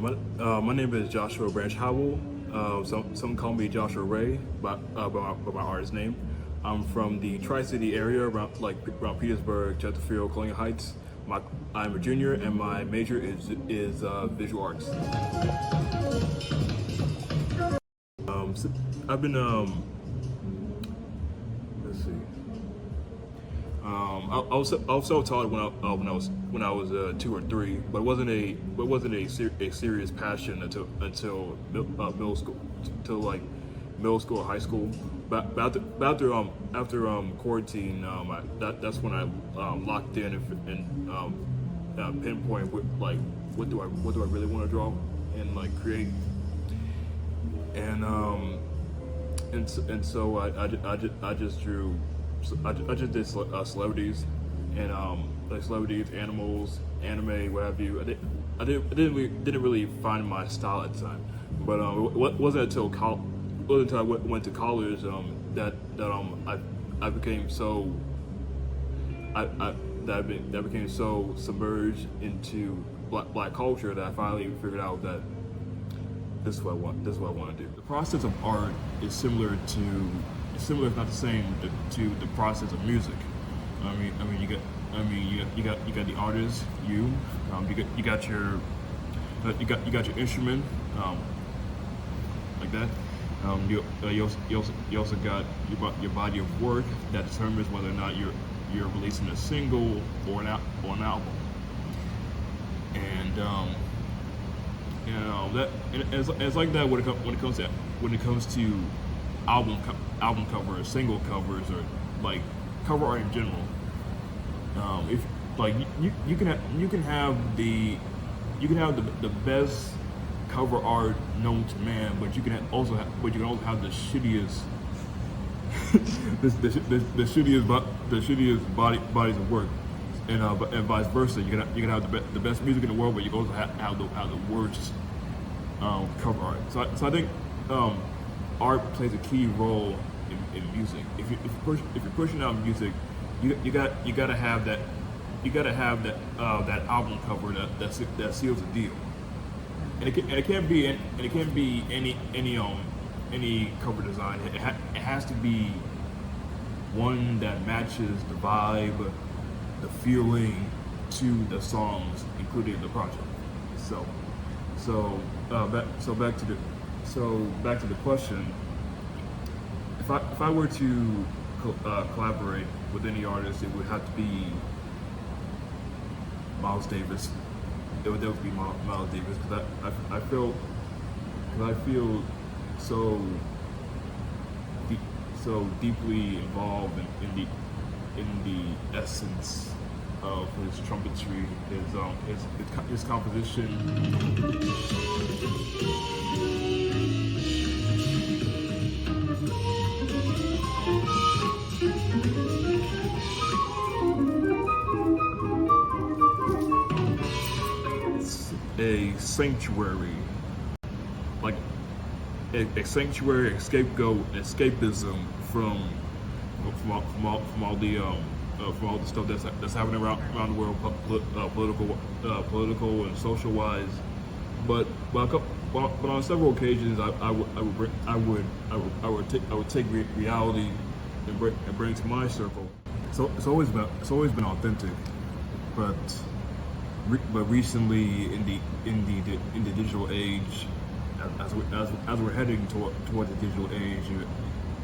My name is Joshua Branch Howell. Some call me Joshua Ray by my artist name. I'm from the Tri-City area, around Petersburg, Chesterfield, Colonial Heights. I'm a junior, and my major is visual arts. So I've been let's see. I was self-taught when I was 2 or 3, but it wasn't a serious passion until middle school, till like middle school or high school. But after quarantine, that's when I locked in and pinpoint what do I really want to draw and like create, and so I just drew. So I just did celebrities and like celebrities, animals, anime, what have you. I didn't really find my style at the time, but it wasn't until I went to college that I became so that became so submerged into black culture that I finally figured out that this is what I want. This is what I want to do. The process of art is similar, if not the same, to the process of music. You got the artist, you got your instrument, like that. You also got your body of work that determines whether or not you're releasing a single or an album. And it's like that when it comes to album covers, single covers, or like cover art in general. If like you can have the best cover art known to man, but you can also have the shittiest the shittiest bodies of work, and vice versa. You can have the best music in the world, but you can also have the worst cover art. So I think art plays a key role in music. If you're pushing out music, you gotta have that album cover that seals the deal. And it can't be any cover design. It has to be one that matches the vibe, the feeling to the songs included in the project. Back to the question. If I were to collaborate with any artist, it would have to be Miles Davis. It would be Miles Davis, because I feel so deeply involved in the essence of his trumpetry, his composition. A sanctuary, like a sanctuary, escapism from all the stuff that's happening around the world, political and social wise. But on several occasions, I would take reality and bring it to my circle. So it's always been authentic, but recently in the digital age, as we're heading toward the digital age,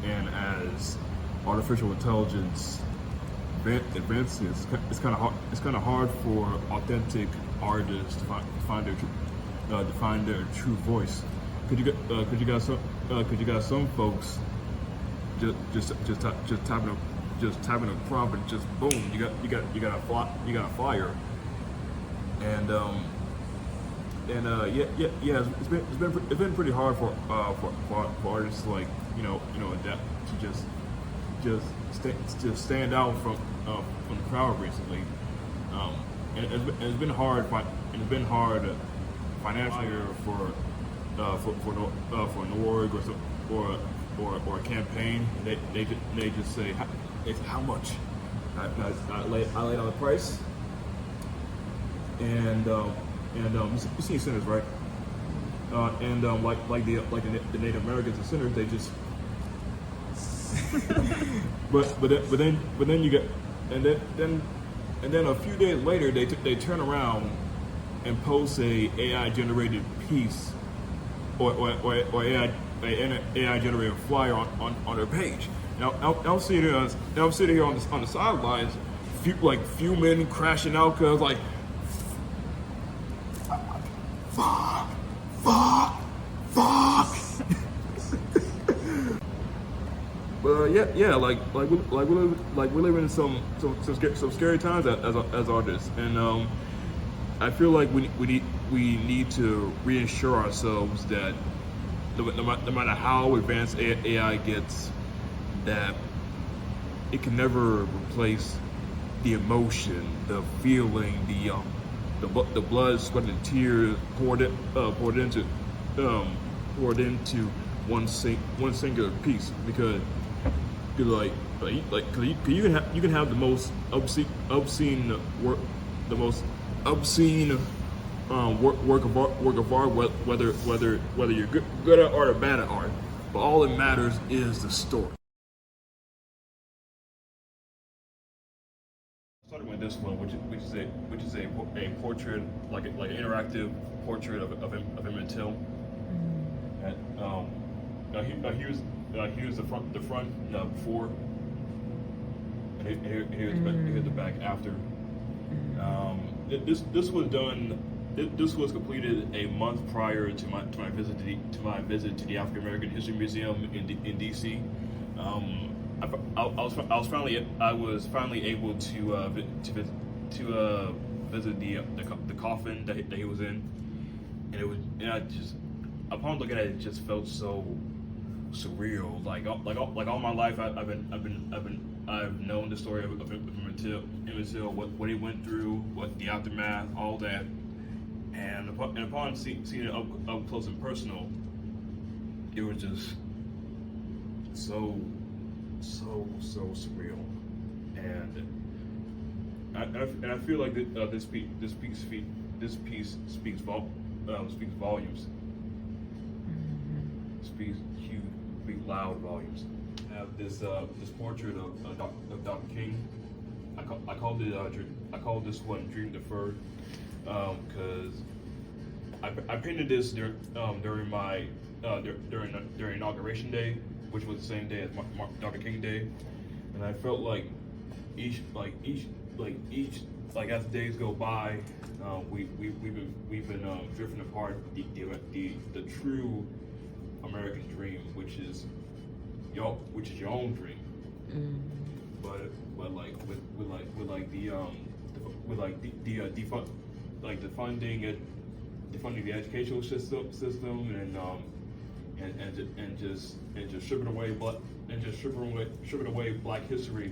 and as artificial intelligence advances, it's kind of hard for authentic artists to find their true voice. Could you got some folks just tapping a prompt and just boom, you got a flyer. And it's been pretty hard for artists to adapt to just stand out from the crowd recently. And it's been hard financially for an org or a campaign. They just say, how much? I lay on the price. And you see centers, right? and the Native Americans and sinners, they just but then you get and then a few days later they turn around and post a AI generated piece or AI generated flyer on their page. Now I'm sitting here on the sidelines, fuming, crashing out because like fuck. But yeah, we're living in some scary times as artists, and I feel like we need to reassure ourselves that no matter how advanced AI gets, that it can never replace the emotion, the feeling, the blood, sweat, and tears poured into one singular piece, because you can have the most obscene work, the most obscene work of art, whether you're good at art or bad at art, but all that matters is the story. Starting with this one, which is a portrait, like an interactive portrait of Emmett Till. Here's the front before, and here's the back after. This was done. This was completed a month prior to my visit to the African American History Museum in DC. I was finally able to visit the coffin that he was in, and I just, upon looking at it, it just felt so surreal. Like all my life, I've known the story of Emmett Till, what he went through, what the aftermath, all that, and upon seeing it up close and personal, it was just so surreal, and I feel like this piece speaks volumes. Speaks huge, big, loud volumes. I have this portrait of Dr. King. I called this one Dream Deferred, because I painted this during my during Inauguration Day, which was the same day as Dr. King Day, and I felt like each as the days go by, we've been drifting apart the true American dream, which is your own dream. But like defunding the educational system and just stripping away Black history.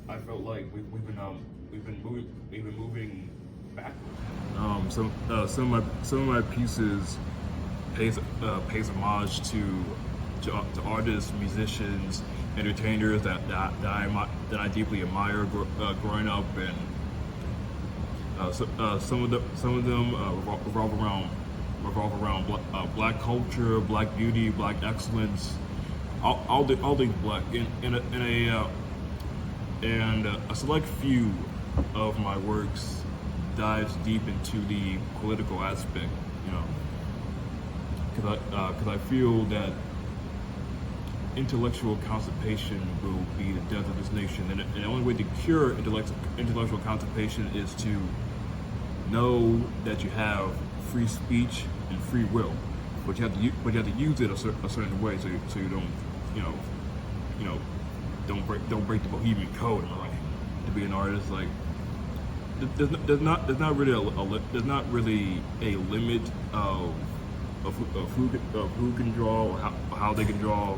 I felt like we've been moving backwards. Some of my pieces pays homage to artists, musicians, entertainers that I deeply admire growing up, and some of them revolve around Black culture, Black beauty, Black excellence, all things Black. And a select few of my works dives deep into the political aspect, because I feel that intellectual constipation will be the death of this nation, and the only way to cure intellectual constipation is to know that you have free speech and free will, but you have to use it a certain way, so you don't break the Bohemian Code. Am I right? To be an artist, like there's not really a limit of who can draw or how they can draw.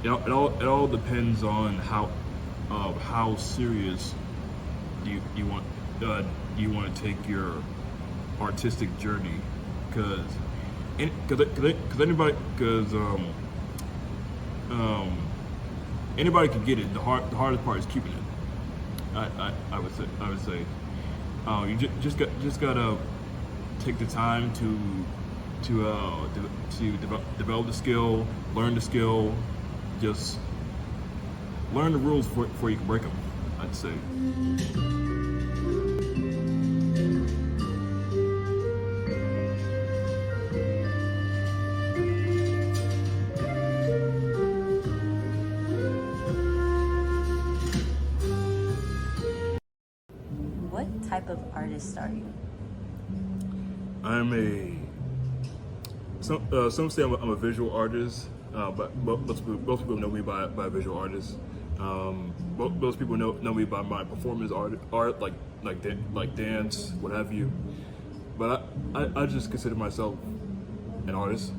It all depends on how serious do you want to take your artistic journey, because anybody can get it. The hardest part is keeping it. I would say you just gotta take the time develop the skill, learn the skill, just learn the rules before you can break them, I'd say. What type of artist are you? Some say I'm a visual artist, but most people know me by visual artist. Most people know me by my performance art like dance, what have you. But I just consider myself an artist.